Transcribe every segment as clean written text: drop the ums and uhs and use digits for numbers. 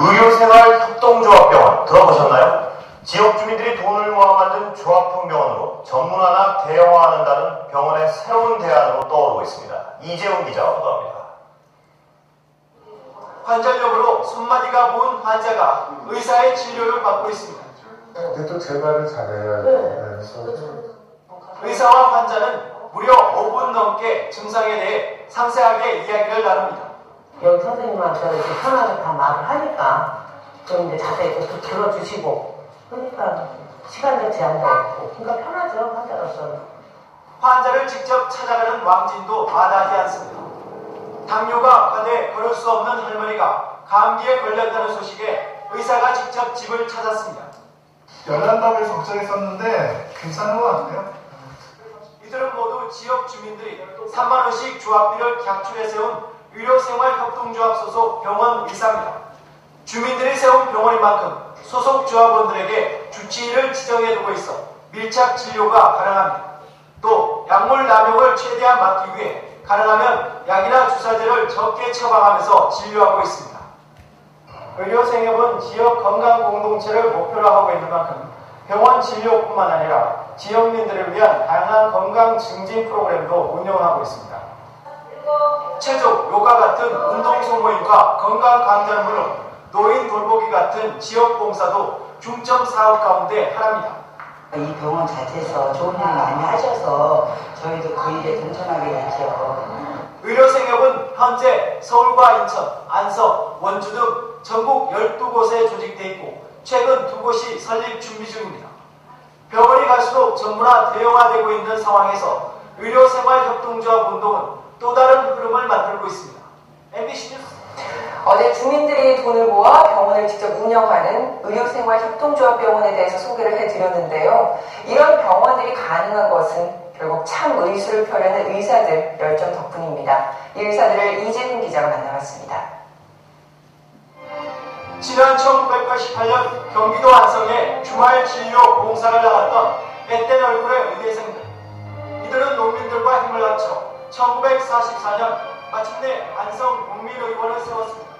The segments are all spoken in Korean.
의료생활협동조합병원 들어보셨나요? 지역 주민들이 돈을 모아 만든 조합형 병원으로 전문화나 대형화하는다는 병원의 새로운 대안으로 떠오르고 있습니다. 이재훈 기자가 보도합니다. 관절염으로 손마디가 부은 환자가 의사의 진료를 받고 있습니다. 근데 또 제 말을 잘해야 돼. 의사와 환자는 무려 5분 넘게 증상에 대해 상세하게 이야기를 나눕니다. 여기 선생님한테 이렇게 편하게 다 말을 하니까 좀 이제 자세히 또 들어주시고 그러니까 시간적 제한도 없고 그러니까 편하죠, 환자로서는. 환자를 직접 찾아가는 왕진도 마다하지 않습니다. 당뇨가 과대 걸을 수 없는 할머니가 감기에 걸렸다는 소식에 의사가 직접 집을 찾았습니다. 열난다고 해서 걱정했었는데 괜찮은 것 같아요. 이들은 모두 지역 주민들이 3만 원씩 조합비를 객출해 세운 의료생활협동조합 소속 병원 의사입니다. 주민들이 세운 병원인 만큼 소속 조합원들에게 주치의를 지정해두고 있어 밀착 진료가 가능합니다. 또 약물 남용을 최대한 막기 위해 가능하면 약이나 주사제를 적게 처방하면서 진료하고 있습니다. 의료생협은 지역 건강 공동체를 목표로 하고 있는 만큼 병원 진료뿐만 아니라 지역민들을 위한 다양한 건강 증진 프로그램도 운영하고 있습니다. 체조, 요가 같은 운동 소모임과 건강 강좌는 물론 노인 돌보기 같은 지역 봉사도 중점 사업 가운데 하나입니다. 이 병원 자체에서 좋은 일을 많이 하셔서 저희도 그 일에 동참하게 됐죠. 의료생협은 현재 서울과 인천, 안성, 원주 등 전국 12곳에 조직돼 있고 최근 2곳이 설립 준비 중입니다. 병원이 갈수록 전문화 대형화되고 있는 상황에서 의료생활협동조합 운동은 또 다른 흐름을 만들고 있습니다. MBC 뉴스. 어제 주민들이 돈을 모아 병원을 직접 운영하는 의료생활협동조합병원에 대해서 소개를 해드렸는데요. 이런 병원들이 가능한 것은 결국 참 의술을 펴려는 의사들 열정 덕분입니다. 이 의사들을 이재훈 기자가 만나봤습니다. 지난 1988년 경기도 안성에 주말 진료 봉사를 나갔던 앳된 얼굴의 의대생들. 이들은 농민들과 힘을 합쳐 1944년 마침내 안성 국민의원을 세웠습니다.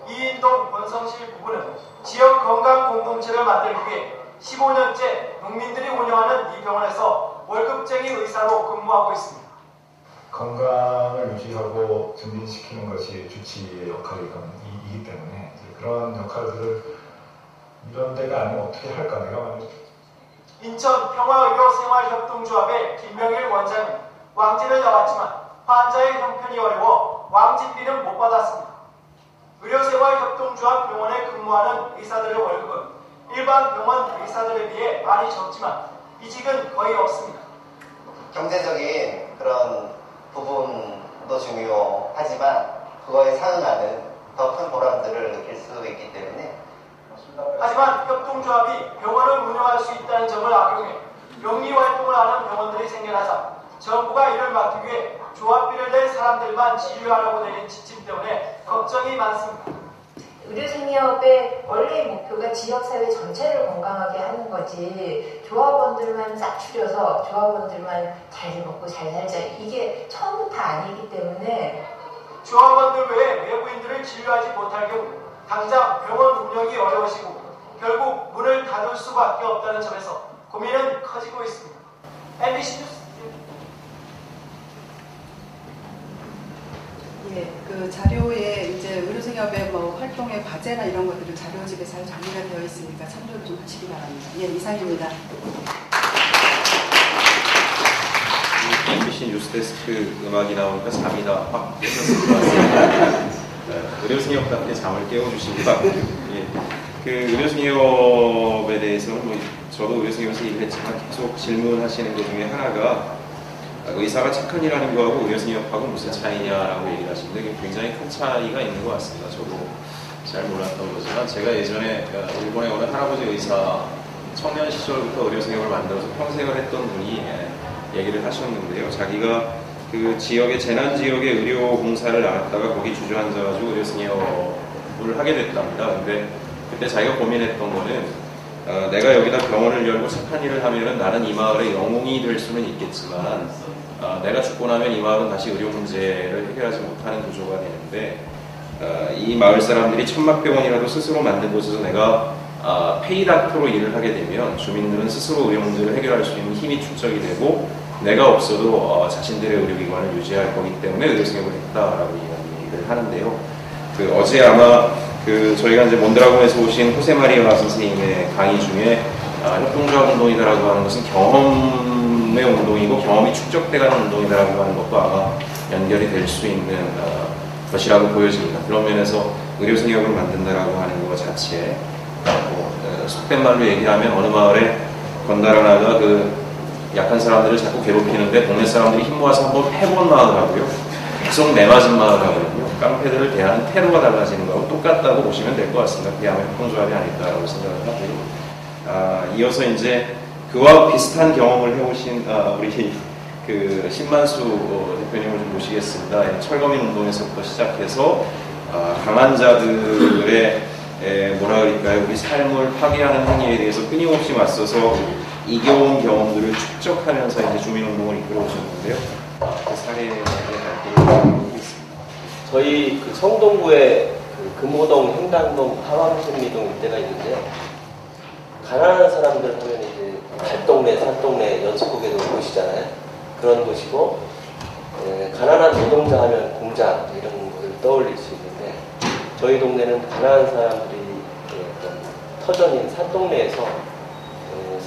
이인동 권성실 부부는 지역 건강 공동체를 만들기 위해 15년째 농민들이 운영하는 이 병원에서 월급쟁이 의사로 근무하고 있습니다. 건강을 유지하고 증진시키는 것이 주치의의 역할이기 때문에 그런 역할들을 이런 데가 아니면 어떻게 할까 내가 말이죠. 인천 평화의료생활협동조합의 김명일 원장은 왕진을 나왔지만 환자의 형편이 어려워 왕진비는 못 받았습니다. 의료생활협동조합 병원에 근무하는 의사들의 월급은 일반 병원 의사들에 비해 많이 적지만 이직은 거의 없습니다. 경제적인 그런 부분도 중요하지만 그거에 상응하는 더 큰 보람들을 느낄 수 있기 때문에. 하지만 협동조합이 병원을 운영할 수 있다는 점을 악용해 영리활동을 하는 병원들이 생겨나자 정부가 이를 막기 위해 조합비를 낸 사람들만 진료하라고 내린 지침 때문에 걱정이 많습니다. 의료생협의 원래의 목표가 지역사회 전체를 건강하게 하는 거지 조합원들만 싹 추려서 조합원들만 잘 먹고 잘 살자 이게 처음부터 아니기 때문에 조합원들 외에 외부인들을 진료하지 못할 경우 당장 병원 운영이 어려워지고 결국 문을 닫을 수밖에 없다는 점에서 고민은 커지고 있습니다. MBC 뉴스. 예, 그 자료에 이제 의료생협의 뭐 활동의 과제나 이런 것들을 자료집에 잘 정리가 되어 있으니까 참조를 좀 하시기 바랍니다. 예, 이상입니다. MBC 뉴스데스크 음악이 나오니까 잠이 다 확 깨졌을 것 같습니다. 의료생협답게 잠을 깨워주시기 바랍니다. 예, 그 의료생협에 대해서는 뭐 저도 의료생협에서 일을 했지만 계속 질문하시는 것 중에 하나가 의사가 착한 일 하는 거하고 의료생협하고 무슨 차이냐라고 얘기를 하시는데 굉장히 큰 차이가 있는 것 같습니다. 저도 잘 몰랐던 거지만 제가 예전에 일본의 어느 할아버지 의사 청년 시절부터 의료생협을 만들어서 평생을 했던 분이 얘기를 하셨는데요. 자기가 그 지역의 재난 지역의 의료 봉사를 나갔다가 거기 주저앉아가지고 의료생협을 하게 됐답니다. 근데 그때 자기가 고민했던 거는 내가 여기다 병원을 열고 착한 일을 하면은 나는 이 마을의 영웅이 될 수는 있겠지만 내가 죽고 나면 이 마을은 다시 의료 문제를 해결하지 못하는 구조가 되는데 이 마을 사람들이 천막병원이라도 스스로 만든 곳에서 내가 페이닥터로 일을 하게 되면 주민들은 스스로 의료 문제를 해결할 수 있는 힘이 축적이 되고 내가 없어도 자신들의 의료기관을 유지할 거기 때문에 의료생협을 했다라고 이야기를 하는데요. 어제 아마 저희가 이제 몬드라곤에서 오신 호세마리아 선생님의 강의 중에 협동조합 운동이다라고 하는 것은 경험의 운동이고 경험이 축적돼가는 운동이다라고 하는 것도 아마 연결이 될 수 있는 것이라고 보여집니다. 그런 면에서 의료생협을 만든다라고 하는 것 자체에 속된 말로 얘기하면 어느 마을에 건달 하나가 약한 사람들을 자꾸 괴롭히는데 동네 사람들이 힘 모아서 한번 해본 마을하고요. 계속 매맞은 마을하거든요. 깡패들을 대하는 태도가 달라지는 거하고 똑같다고 보시면 될 것 같습니다. 그게 아마 협동조합이 아닐까라고 생각을 하고요. 이어서 이제 그와 비슷한 경험을 해오신 우리 신만수 대표님을 좀 모시겠습니다. 철거민 운동에서부터 시작해서 강한 자들의 뭐라 그럴까요? 우리 삶을 파괴하는 행위에 대해서 끊임없이 맞서서 이겨온 경험들을 축적하면서 이제 주민운동을 이끌어오셨는데요. 그 사례에 발표를 있습니다. 저희 성동구에 금호동, 행당동, 하왕천리동 일대가 있는데 가난한 사람들 하면 이제 달동네, 산동네, 연속국에도 보시잖아요. 그런 곳이고 가난한 노동자 하면 공장 이런 것을 떠올릴 수 있는데 저희 동네는 가난한 사람들이 터전인 산동네에서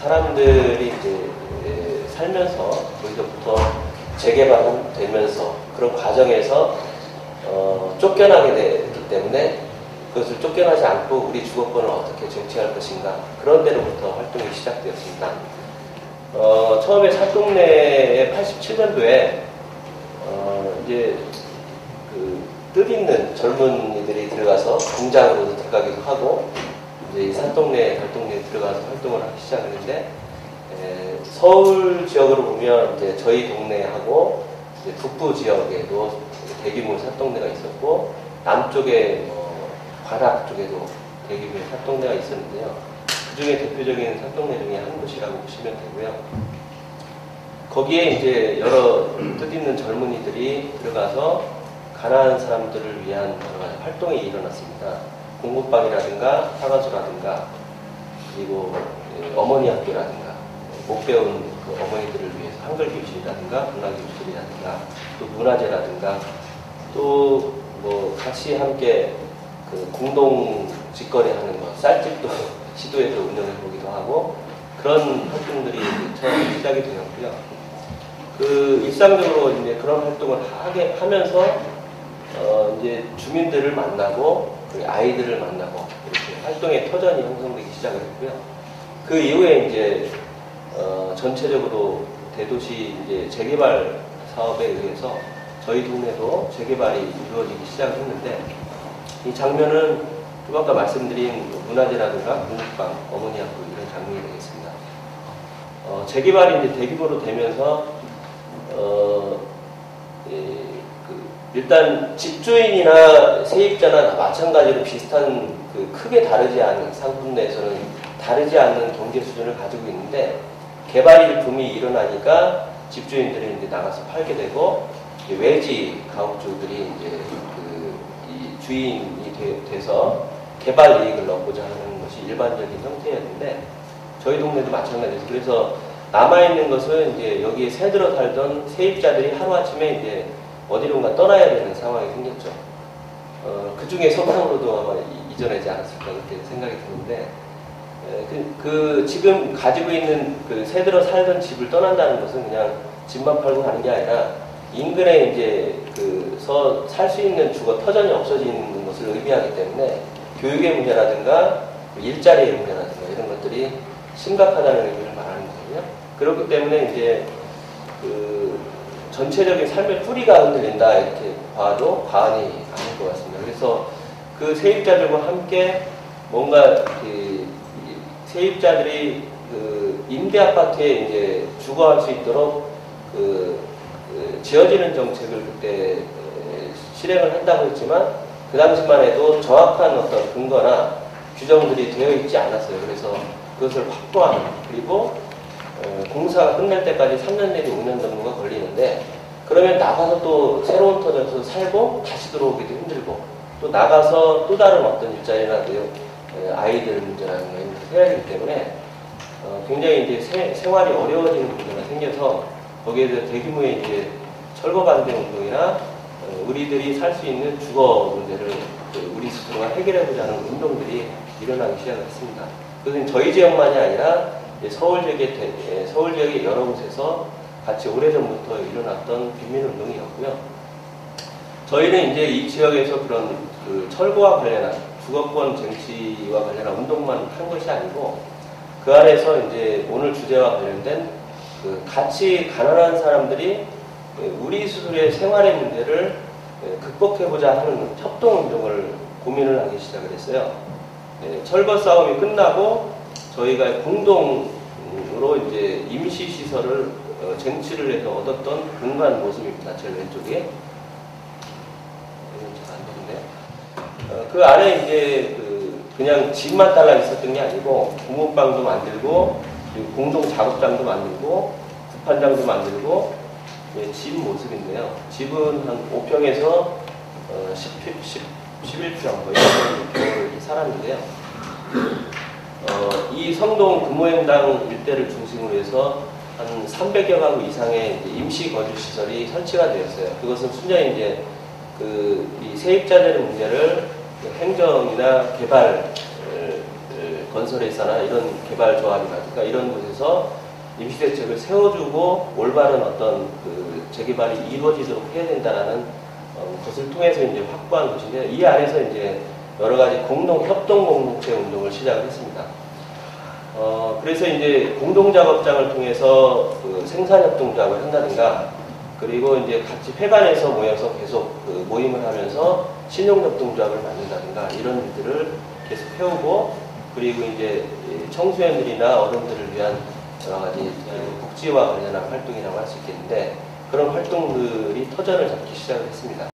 사람들이 이제 살면서 거기서부터 재개발되면서 그런 과정에서 쫓겨나게 됐기 때문에 그것을 쫓겨나지 않고 우리 주거권을 어떻게 쟁취할 것인가 그런 데로부터 활동이 시작되었습니다. 처음에 산동네에 87년도에 이제 뜻있는 젊은이들이 들어가서 공장으로도 들어가기도 하고 이제 이 산동네, 달동네에 들어가서 활동을 하기 시작했는데 서울 지역으로 보면 이제 저희 동네하고 이제 북부 지역에도 대규모 산동네가 있었고 남쪽에 관악 쪽에도 대규모의 산동네가 있었는데요. 그 중에 대표적인 산동네 중에 한 곳이라고 보시면 되고요. 거기에 이제 여러 뜻있는 젊은이들이 들어가서 가난한 사람들을 위한 여러 가지 활동이 일어났습니다. 공부방이라든가 사가수라든가 그리고 어머니 학교라든가 못 배운 어머니들을 위해서 한글 교실이라든가 문화 교실이라든가 또 문화제라든가 또 뭐 같이 함께 공동 직거래하는 거 쌀집도 시도해서 운영해 보기도 하고 그런 활동들이 처음 시작이 되었고요. 일상적으로 이제 그런 활동을 하면서 이제 주민들을 만나고 아이들을 만나고 이렇게 활동의 터전이 형성되기 시작을 했고요. 그 이후에 이제 전체적으로 대도시 이제 재개발 사업에 의해서 저희 동네도 재개발이 이루어지기 시작을 했는데 이 장면은 좀 아까 말씀드린 문화재라든가 공부방, 어머니 학교 이런 장면이 되겠습니다. 재개발이 이제 대규모로 되면서 일단 집주인이나 세입자나 마찬가지로 비슷한 크게 다르지 않은 상품 내에서는 다르지 않는 경제 수준을 가지고 있는데 개발 붐이 일어나니까 집주인들이 이제 나가서 팔게 되고 외지 가옥주들이 이제 이 주인이 돼서 개발 이익을 넣고자 하는 것이 일반적인 형태였는데 저희 동네도 마찬가지죠. 그래서 남아있는 것은 이제 여기에 새들어 살던 세입자들이 하루아침에 이제 어디론가 떠나야 되는 상황이 생겼죠. 그 중에 서방으로도 아마 이전하지 않았을까 그렇게 생각이 드는데 지금 가지고 있는 새들어 살던 집을 떠난다는 것은 그냥 집만 팔고 가는 게 아니라 인근에 이제 살 수 있는 주거 터전이 없어지는 것을 의미하기 때문에 교육의 문제라든가 일자리의 문제라든가 이런 것들이 심각하다는 의미를 말하는 거거든요. 그렇기 때문에 이제 전체적인 삶의 뿌리가 흔들린다 이렇게 봐도 과언이 아닐 것 같습니다. 그래서 그 세입자들과 함께 뭔가 세입자들이 임대 아파트에 이제 주거할 수 있도록 지어지는 정책을 그때 실행을 한다고 했지만 그 당시만 해도 정확한 어떤 근거나 규정들이 되어 있지 않았어요. 그래서 그것을 확보하는 그리고 공사가 끝날 때까지 3년 내지 5년 정도가 걸리는데 그러면 나가서 또 새로운 터전에서 살고 다시 들어오기도 힘들고 또 나가서 또 다른 어떤 일자리나 아이들 문제라는 걸 해야 되기 때문에 굉장히 이제 생활이 어려워지는 문제가 생겨서 거기에 대해서 대규모의 이제 철거 반대 운동이나 우리들이 살 수 있는 주거 문제를 우리 스스로가 해결해보자는 운동들이 일어나기 시작을 했습니다. 그것은 저희 지역만이 아니라 서울 지역의 여러 곳에서 같이 오래전부터 일어났던 빈민운동이었고요. 저희는 이제 이 지역에서 그런 철거와 관련한 주거권 쟁취와 관련한 운동만 한 것이 아니고 그 안에서 이제 오늘 주제와 관련된 같이 가난한 사람들이 우리 스스로의 생활의 문제를 극복해보자 하는 협동운동을 고민을 하기 시작을 했어요. 철거 싸움이 끝나고 저희가 공동으로 이제 임시시설을 쟁취를 해서 얻었던 공간 모습입니다. 제일 왼쪽에. 그 안에 이제 그냥 집만 딸라 있었던 게 아니고 부모방도 만들고 공동 작업장도 만들고 구판장도 만들고 집 모습인데요. 집은 한 5평에서 11평 거의 11평을 살았는데요. 이 성동 금호행당 일대를 중심으로 해서 한 300여 가구 이상의 임시 거주 시설이 설치가 되었어요. 그것은 순전히 이제 이 세입자들의 문제를 행정이나 개발 건설회사나 이런 개발조합이라든가 이런 곳에서 임시대책을 세워주고 올바른 어떤 재개발이 이루어지도록 해야 된다는 것을 통해서 이제 확보한 것인데 이 안에서 이제 여러 가지 협동 공동체 운동을 시작을 했습니다. 그래서 이제 공동작업장을 통해서 생산협동작업을 한다든가 그리고 이제 같이 회관에서 모여서 계속 모임을 하면서 신용협동조합을 만든다든가 이런 일들을 계속 해오고 그리고 이제 청소년들이나 어른들을 위한 여러 가지 복지와 관련한 활동이라고 할 수 있겠는데 그런 활동들이 터전을 잡기 시작을 했습니다.